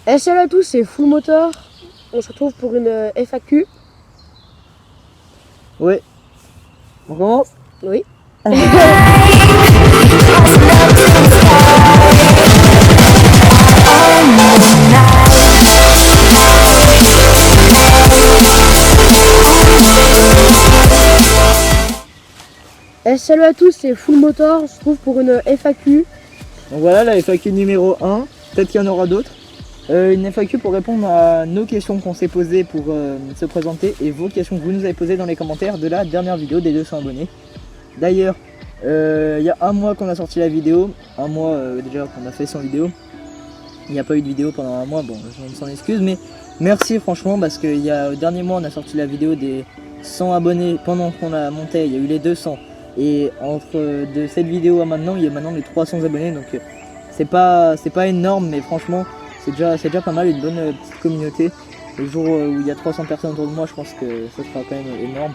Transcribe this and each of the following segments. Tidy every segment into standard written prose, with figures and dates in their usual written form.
Et salut à tous, c'est Full Motor. On se retrouve pour une FAQ. Oui. On commence? Oui. Et salut à tous, c'est Full Motor. On se retrouve pour une FAQ. Donc voilà la FAQ numéro 1. Peut-être qu'il y en aura d'autres. Une FAQ pour répondre à nos questions qu'on s'est posées pour se présenter et vos questions que vous nous avez posées dans les commentaires de la dernière vidéo des 200 abonnés. D'ailleurs, il y a un mois qu'on a sorti la vidéo, un mois déjà qu'on a fait 100 vidéos. Il n'y a pas eu de vidéo pendant un mois, bon je m'en excuse, mais merci franchement parce que au dernier mois on a sorti la vidéo des 100 abonnés pendant qu'on la montait, il y a eu les 200. Et entre de cette vidéo à maintenant, il y a maintenant les 300 abonnés, donc c'est pas énorme, mais franchement c'est déjà pas mal, une bonne petite communauté. Le jour où il y a 300 personnes autour de moi, je pense que ça sera quand même énorme.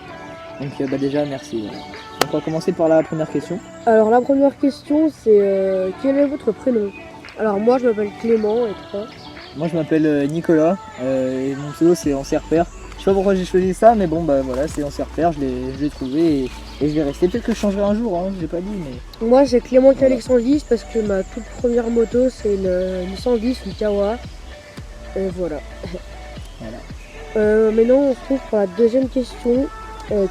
Donc déjà merci. Voilà. Donc on va commencer par la première question. Alors la première question c'est quel est votre prénom? Alors moi je m'appelle Clément et toi? Moi je m'appelle Nicolas et mon pseudo c'est Ancien-Repère. Je sais pas pourquoi j'ai choisi ça, mais bon bah voilà, c'est Ancien-Repère, je l'ai trouvé et je vais rester. Peut-être que je changerai un jour, hein, j'ai pas dit, mais... Moi j'ai Clément Voilà. Calix 110 parce que ma toute première moto c'est une 110, une Kawa. Et voilà. Voilà. Maintenant on se retrouve pour la deuxième question.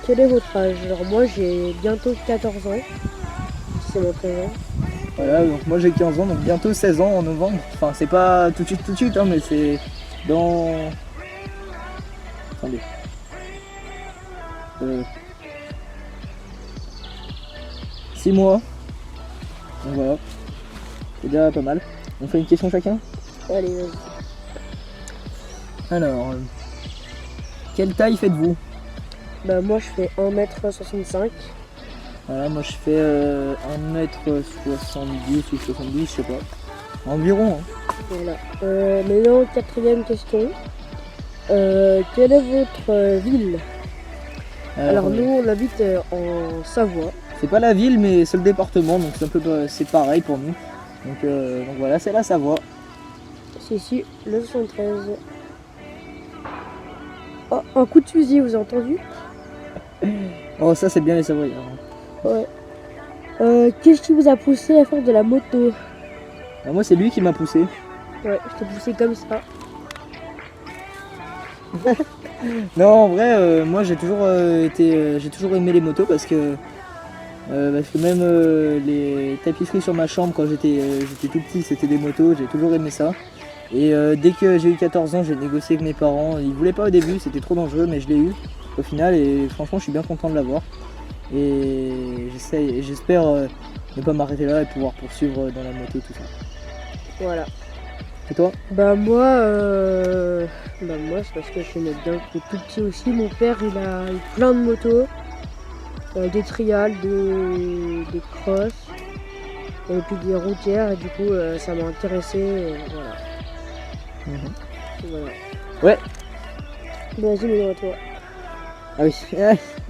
Quel est votre âge? Alors moi j'ai bientôt 14 ans. C'est mon prénom. Voilà, donc moi j'ai 15 ans, donc bientôt 16 ans en novembre. Enfin c'est pas tout de suite, hein, mais c'est dans... Attendez. 6 mois. Donc voilà. C'est déjà pas mal. On fait une question chacun? Allez vas-y. Alors... quelle taille faites-vous? Bah moi je fais 1m65. Voilà, moi je fais 1m70 ou 70, je sais pas. Environ, hein. Voilà. Maintenant quatrième question. Quelle est votre ville? Alors nous on habite en Savoie. c'est pas la ville, mais c'est le département, donc c'est pareil pour nous. Donc voilà, c'est la Savoie. C'est ici le 73. Oh, un coup de fusil, vous avez entendu? Oh, ça c'est bien les Savoyards. Ouais. Qu'est-ce qui vous a poussé à faire de la moto? Bah, moi c'est lui qui m'a poussé. Ouais, je t'ai poussé comme ça. Non, en vrai, moi j'ai toujours aimé les motos parce que même les tapisseries sur ma chambre quand j'étais tout petit, c'était des motos, j'ai toujours aimé ça. Et dès que j'ai eu 14 ans, j'ai négocié avec mes parents. Ils voulaient pas au début, c'était trop dangereux, mais je l'ai eu au final et franchement je suis bien content de l'avoir. Et j'espère ne pas m'arrêter là et pouvoir poursuivre dans la moto tout ça. Voilà. Et toi? Bah moi c'est parce que je l'aimais bien depuis tout petit aussi. Mon père il a eu plein de motos, des trials, des crosses, et puis des routières, et du coup ça m'a intéressé, voilà. Voilà. Ouais. Vas-y, mais à toi. Ah oui,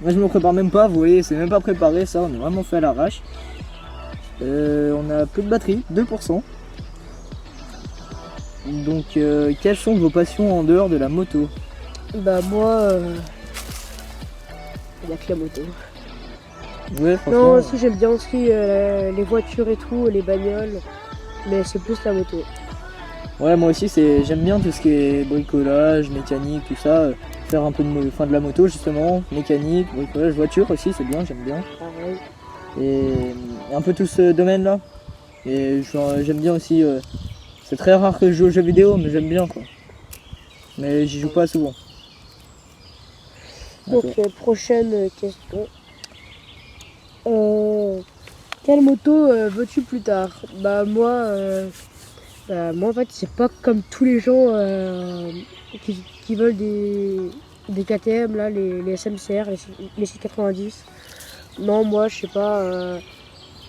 moi je me prépare même pas, vous voyez, c'est même pas préparé ça, on est vraiment fait à l'arrache. On a peu de batterie, 2%. Donc quelles sont vos passions en dehors de la moto? Bah moi, il n'y a que la moto. Ouais, franchement. Non, aussi j'aime bien aussi les voitures et tout, les bagnoles, mais c'est plus la moto. Ouais, moi aussi j'aime bien tout ce qui est bricolage, mécanique, tout ça. Faire un peu de la moto justement, mécanique, bricolage, voiture aussi, c'est bien, j'aime bien. Pareil. Et un peu tout ce domaine là. Et j'aime bien aussi, c'est très rare que je joue aux jeux vidéo, mais j'aime bien quoi. Mais j'y joue pas souvent. Donc prochaine question. Quelle moto veux-tu plus tard? Bah moi en fait c'est pas comme tous les gens qui veulent des KTM là, les SMCR, les 690. Non, moi je sais pas,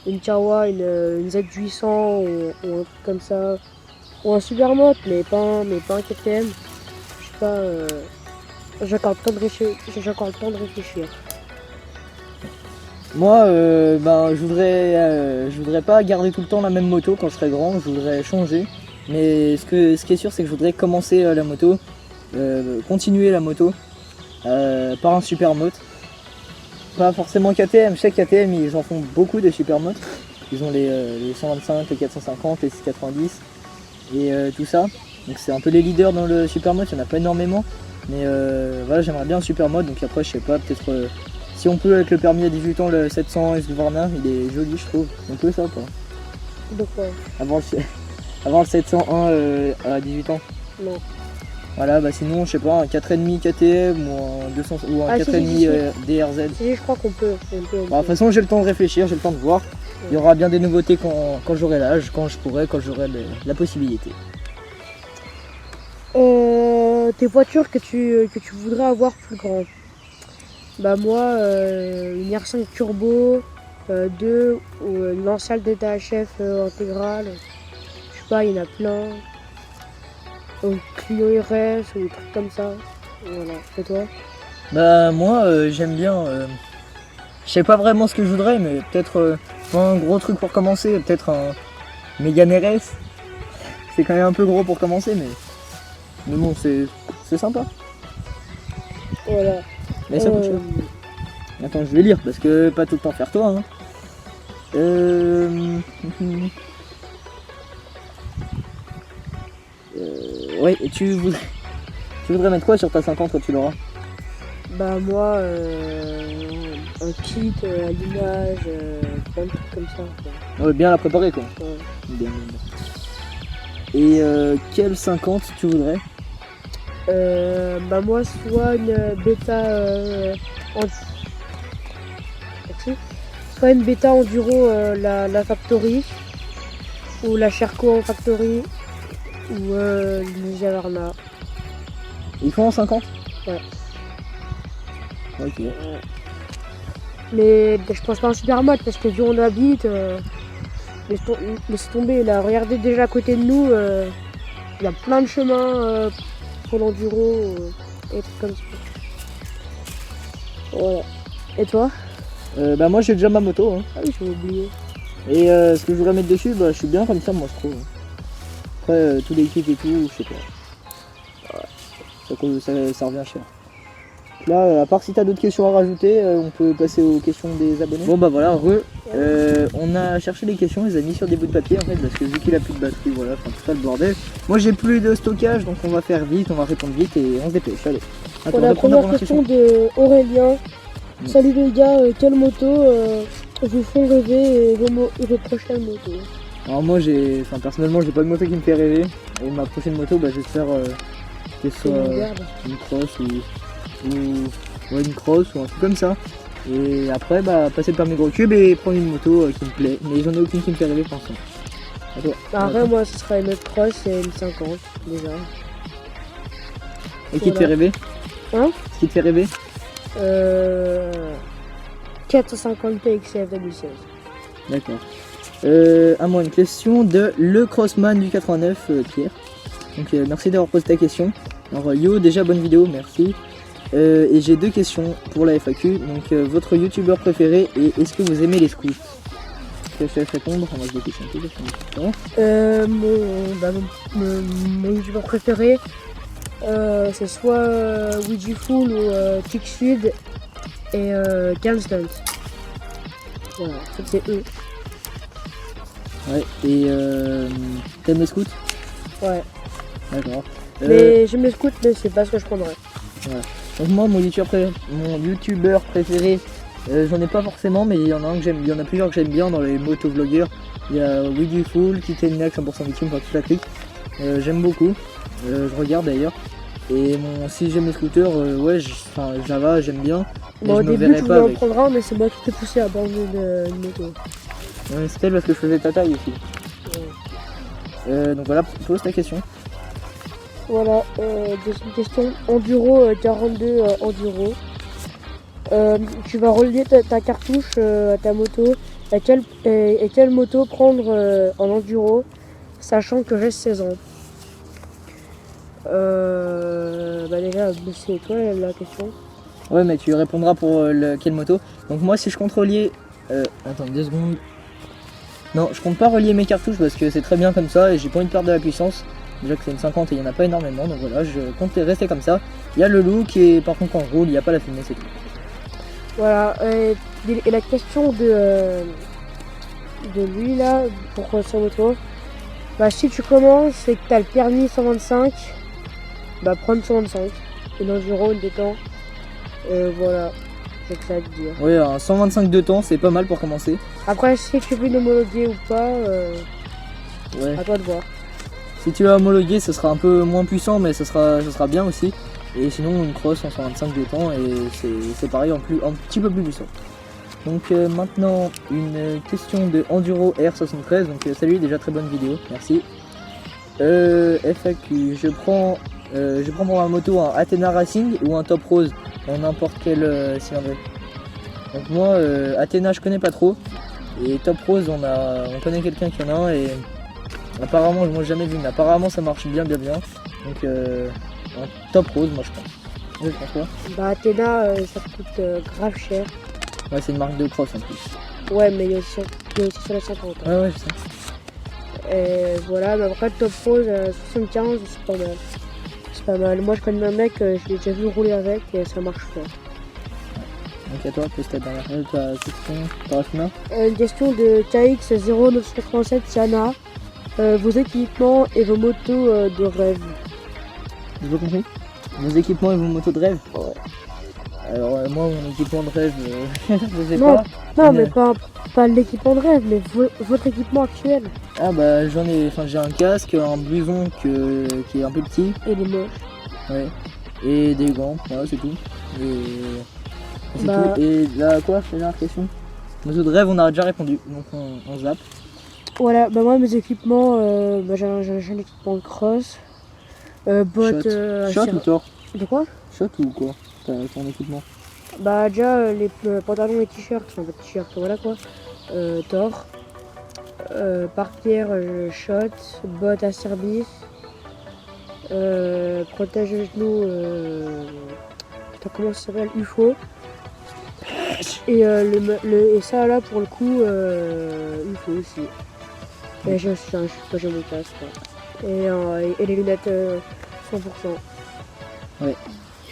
une Kawa, une Z800 ou un truc comme ça, ou un Supermoto, mais pas un KTM. Je sais pas, j'ai encore le temps de réfléchir. Moi, je voudrais pas garder tout le temps la même moto quand je serai grand, je voudrais changer. Mais ce qui est sûr, c'est que je voudrais commencer la moto, continuer la moto par un supermoto. Pas forcément KTM, je sais que KTM ils en font beaucoup des supermotos. Ils ont les 125, les 450, les 690 et tout ça. Donc c'est un peu les leaders dans le supermoto, il n'y en a pas énormément. Mais voilà, j'aimerais bien un supermoto, donc après je sais pas, peut-être si on peut avec le permis à 18 ans, le 700 S Varna, il est joli je trouve. On peut ça ou pas? Donc, Avant le 701 à 18 ans. non. Voilà, bah sinon, je sais pas, un 4,5 KTM ou un 200 ou un Ah, si, 4,5 si. DRZ. Si, je crois qu'on peut. Bon, de toute façon, j'ai le temps de réfléchir, j'ai le temps de voir. Il y aura bien des nouveautés quand j'aurai l'âge, quand j'aurai la possibilité. Tes voitures que tu voudrais avoir plus grand. Bah moi, une R5 Turbo 2 ou une Lanciale DTHF intégrale. Je sais pas, il y en a plein. Ou Clio RS ou des trucs comme ça. Voilà. Et toi? Bah moi, j'aime bien. Je sais pas vraiment ce que je voudrais, mais peut-être un gros truc pour commencer, peut-être un Mégane RS. C'est quand même un peu gros pour commencer, mais bon, c'est sympa. Voilà. Mais ça coûte cher. Attends, je vais lire parce que pas tout le temps faire toi. Hein. Ouais, et tu voudrais mettre quoi sur ta 50 quand tu l'auras? Bah moi, un kit à l'image, plein de trucs comme ça. Quoi. Ouais, bien la préparer quoi. Ouais. Bien. Et quelle 50 tu voudrais? Bah moi, soit une bêta Merci. Soit une bêta enduro la Factory ou la Sherco en Factory ou une Javarna. Ils font en 50? Ouais. Ok. Mais je pense pas en super mode parce que vu où on habite, laisse tomber là. Regardez déjà à côté de nous, il y a plein de chemins pour l'enduro et des trucs comme ça. Voilà. Et toi? Bah moi j'ai déjà ma moto. Hein. Ah oui, j'ai oublié. Et ce que je voudrais mettre dessus, bah je suis bien comme ça moi je trouve. Après tous les kits et tout, je sais pas. Ça revient cher. Là, à part si t'as d'autres questions à rajouter, on peut passer aux questions des abonnés. Bon bah voilà, on a cherché les questions, on les a mis sur des bouts de papier en fait, parce que vu qu'il a plus de batterie, voilà, enfin tout ça le bordel. Moi j'ai plus de stockage, donc on va faire vite, on va répondre vite et on se dépêche, allez. Attends, Pour la première question de Aurélien. Salut les gars, quelle moto vous font rêver et vos prochaines motos? Alors moi personnellement j'ai pas de moto qui me fait rêver, et ma prochaine moto, bah j'espère que ce soit une cross ou une cross ou un truc comme ça. Et après bah passer le permis gros cube et prendre une moto qui me plaît. Mais j'en ai aucune qui me fait rêver pour l'instant. Après moi ce sera une cross et une 50 déjà. Et qui te fait rêver? Hein? Ce qui te fait rêver? 450 PXF 2016. D'accord. À moi une question de Le Crossman du 89, Pierre. Donc merci d'avoir posé ta question. Alors yo, déjà bonne vidéo, merci. Et j'ai deux questions pour la FAQ. Donc votre youtubeur préféré et est-ce que vous aimez les scouts? Je te laisse répondre. On va se dépêcher un peu. Mon youtubeur préféré c'est soit Ouijiful ou Kicksud et Calston. Voilà, c'est eux. Ouais, et t'aimes les scouts? Ouais. D'accord. Mais j'aime les scouts, mais c'est pas ce que je prendrais. Ouais. Donc moi mon youtubeur préféré, j'en ai pas forcément, mais il y en a un que j'aime, il y en a plusieurs que j'aime bien dans les motovlogueurs. Il y a Widuful, Titaniac, 100% victime, enfin toute la clique. J'aime beaucoup, je regarde d'ailleurs. Et si j'aime les scooters, ouais, Java j'aime bien. Bon, au début tu voulais en prendre un, mais c'est moi qui t'ai poussé à prendre une moto. Ouais, c'était parce que je faisais ta taille aussi. Ouais. Donc voilà, pose ta question. Voilà, deuxième question. Enduro 42 Enduro. Tu vas relier ta cartouche à ta moto. Et quelle moto prendre en enduro, sachant que j'ai 16 ans? Bah déjà, c'est toi la question. Ouais, mais tu répondras pour quelle moto. Donc moi, si je compte relier... attends, 2 secondes. Non, je compte pas relier mes cartouches parce que c'est très bien comme ça et j'ai pas envie de perdre de la puissance. Déjà que c'est une 50 et il n'y en a pas énormément, donc voilà, je compte rester comme ça. Il y a le loup qui est par contre en roule, il n'y a pas la fumée, c'est tout. Voilà, et la question de lui là, pour sa moto, bah si tu commences et que tu as le permis 125, bah prendre 125, une enduro, une détente, voilà, c'est que ça à te dire. Oui, un 125 de temps, c'est pas mal pour commencer. Après, si tu veux une homologuer ou pas, Ouais. à toi de voir. Si tu l'as homologué, ce sera un peu moins puissant, mais ce sera bien aussi. Et sinon, une cross en 125 de temps, et c'est pareil, un petit peu plus puissant. Donc maintenant, une question de Enduro R73. Donc salut, déjà très bonne vidéo, merci. FAQ, je prends pour ma moto un Athena Racing ou un Top Rose en n'importe quel cylindrée. Donc moi, Athena, je connais pas trop. Et Top Rose, on connaît quelqu'un qui en a un et apparemment, moi j'ai jamais vu, mais apparemment ça marche bien. Donc un Top Rose, moi je pense. Oui, je pense quoi. Bah Athéna, ça coûte grave cher. Ouais, c'est une marque de cross en plus. Ouais, mais il y a aussi sur la 50. Hein. Ouais, je sais. Et voilà, mais après Top Rose 75, c'est pas mal. C'est pas mal. Moi je connais un mec, je l'ai déjà vu rouler avec et ça marche pas. Donc à toi, pose ta dernière question. T'auras combien Une question de KX0987 Siana. Vos équipements et vos motos de rêve. J'ai pas compris. Vos équipements et vos motos de rêve. Ouais. Alors moi, mon équipement de rêve, je sais Non, pas. non mais pas l'équipement de rêve, mais votre équipement actuel. Ah bah j'ai un casque, un blouson qui est un peu petit. Et les moches. Ouais. Et des gants, voilà, c'est tout. Et c'est Bah. tout. Et là quoi, la dernière question. Moto de rêve, on a déjà répondu, donc on zappe. Voilà, bah moi mes équipements, j'ai un équipement de cross. Bottes. Shot ou tort? De quoi? Shot ou quoi? Ton équipement? Bah déjà les pantalons et t-shirts, enfin pas t-shirts, voilà quoi. Thor. Parpierre, shot, bottes à service. Protège le genou, putain, comment ça s'appelle? UFO. Et, et ça là pour le coup, UFO aussi. Et j'ai aussi j'ai mon casque. Quoi. Et les lunettes 100%. Ouais.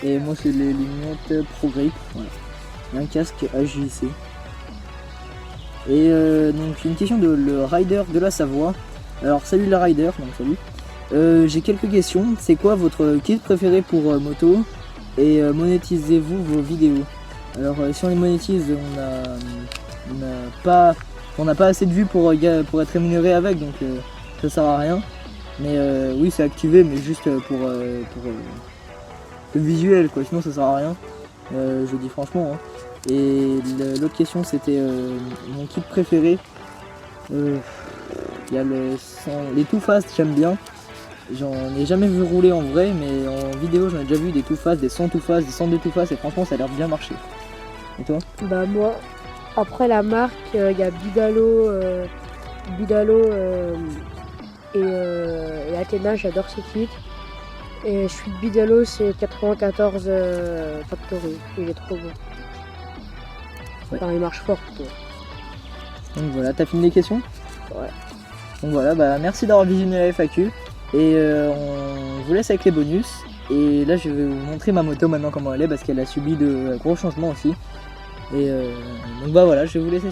Et moi c'est les lunettes Pro Grip. Voilà. Et un casque AJC. Et donc une question de le Rider de la Savoie. Alors salut le Rider, donc salut. J'ai quelques questions. C'est quoi votre kit préféré pour moto? Et monétisez-vous vos vidéos? Alors si on les monétise, on n'a pas assez de vues pour être rémunéré avec, donc ça sert à rien. Mais oui, c'est activé, mais juste pour le visuel, quoi. Sinon ça sert à rien. Je dis franchement. Hein. Et l'autre question, c'était mon kit préféré. Il y a les Too Fast, j'aime bien. J'en ai jamais vu rouler en vrai, mais en vidéo j'en ai déjà vu des Too Fast, des 100 Too Fast, des 102 Too Fast, et franchement ça a l'air bien marcher. Et toi? Bah moi, après la marque, il y a Bidalo, et Athena, j'adore ces kits. Et je suis de Bidalo, c'est 94 Factory, il est trop bon. Ouais. Enfin, il marche fort plutôt. Donc voilà, t'as fini les questions? Ouais. Donc voilà, bah merci d'avoir visionné la FAQ. Et on vous laisse avec les bonus. Et là je vais vous montrer ma moto maintenant comment elle est parce qu'elle a subi de gros changements aussi. Et donc bah voilà, je vais vous laisser.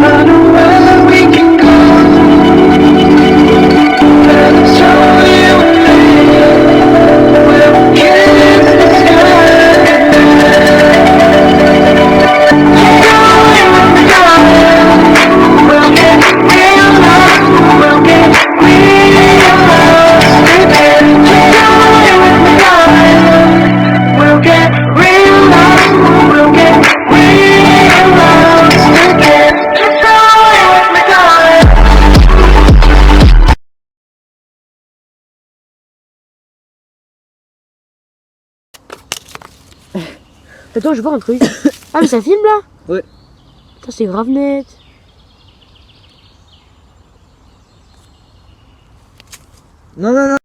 I know where we can go. Let us show you. Attends, je vois un truc. Ah, mais ça filme là? Ouais. Putain, c'est grave net. Non, non, non.